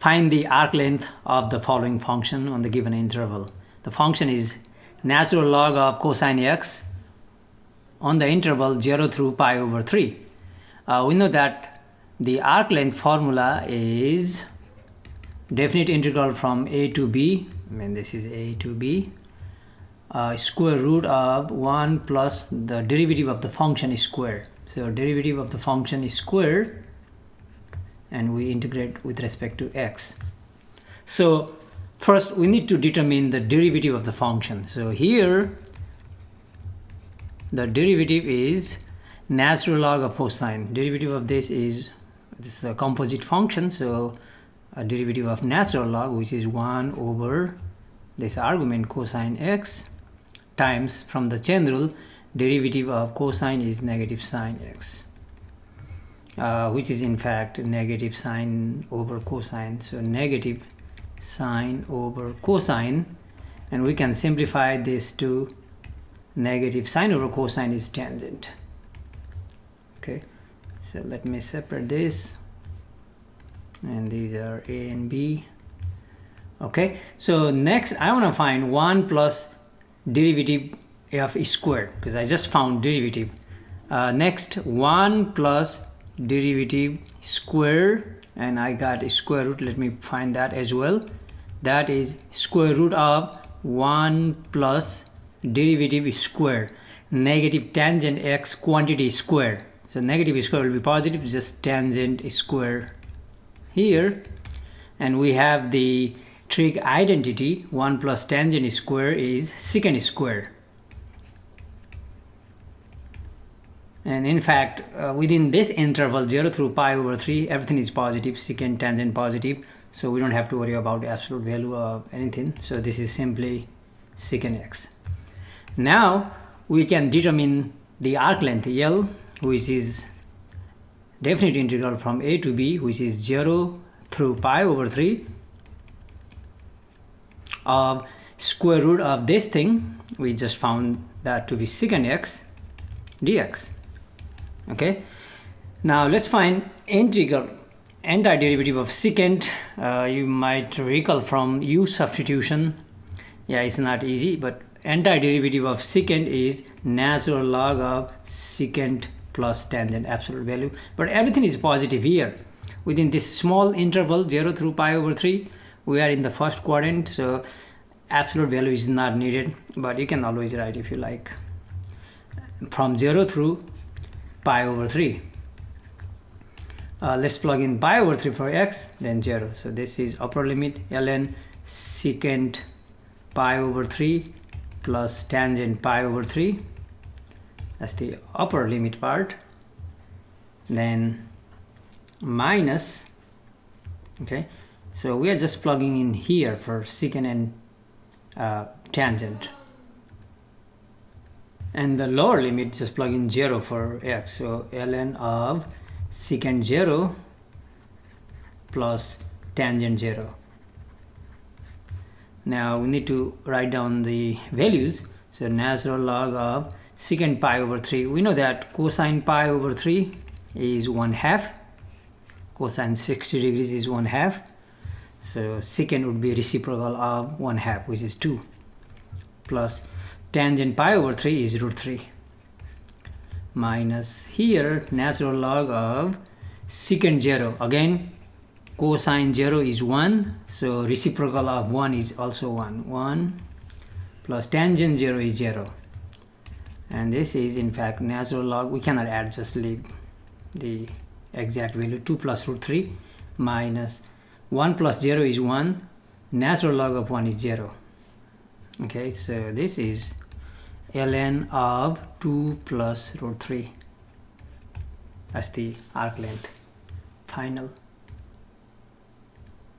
find the arc length of the following function on the given interval. The function is natural log of cosine x on the interval 0 through pi over 3. We know that the arc length formula is definite integral from a to b, this is a to b, square root of 1 plus the derivative of the function is squared. So derivative of the function is squared, and we integrate with respect to x. So first we need to determine the derivative of the function. So here the derivative is natural log of cosine. Derivative of this is a composite function, so a derivative of natural log, which is 1 over this argument cosine x, times from the chain rule derivative of cosine is negative sine x, which is in fact negative sine over cosine. So negative sine over cosine, and we can simplify this to negative sine over cosine is tangent. Okay, so let me separate this, and these are a and b. Okay, so next I want to find 1 plus derivative of squared, because I just found derivative. Next 1 plus derivative square, and I got a square root. Let me find that as well. That is square root of 1 plus derivative square negative tangent x quantity square. So negative square will be positive, just tangent square here, and we have the trig identity 1 plus tangent square is secant square. And in fact within this interval 0 through pi over 3 everything is positive, secant, tangent positive, so we don't have to worry about the absolute value of anything. So this is simply secant x. Now we can determine the arc length L, which is definite integral from a to b, which is 0 through pi over 3 of square root of this thing. We just found that to be secant x dx. Okay, now let's find integral antiderivative of secant. You might recall from u substitution. Yeah, it's not easy, but antiderivative of secant is natural log of secant plus tangent absolute value, but everything is positive here. Within this small interval 0 through pi over 3 we are in the first quadrant, so absolute value is not needed, but you can always write if you like from 0 through pi over 3. Let's plug in pi over 3 for x, then 0. So this is upper limit ln secant pi over 3 plus tangent pi over 3. That's the upper limit part. Then minus, okay, so we are just plugging in here for secant and tangent, and the lower limit just plug in 0 for x, so ln of secant 0 plus tangent 0. Now we need to write down the values. So natural log of secant pi over 3, we know that cosine pi over 3 is 1/2, cosine 60 degrees is 1/2, so secant would be reciprocal of 1/2, which is 2, plus tangent pi over 3 is √3, minus here natural log of secant 0, again cosine 0 is 1, so reciprocal of 1 is also 1 plus tangent 0 is 0, and this is in fact natural log, we cannot add, just leave the exact value, 2 plus √3 minus 1 plus 0 is 1, natural log of 1 is 0. Okay, so this is ln of 2 plus √3. That's the arc length final.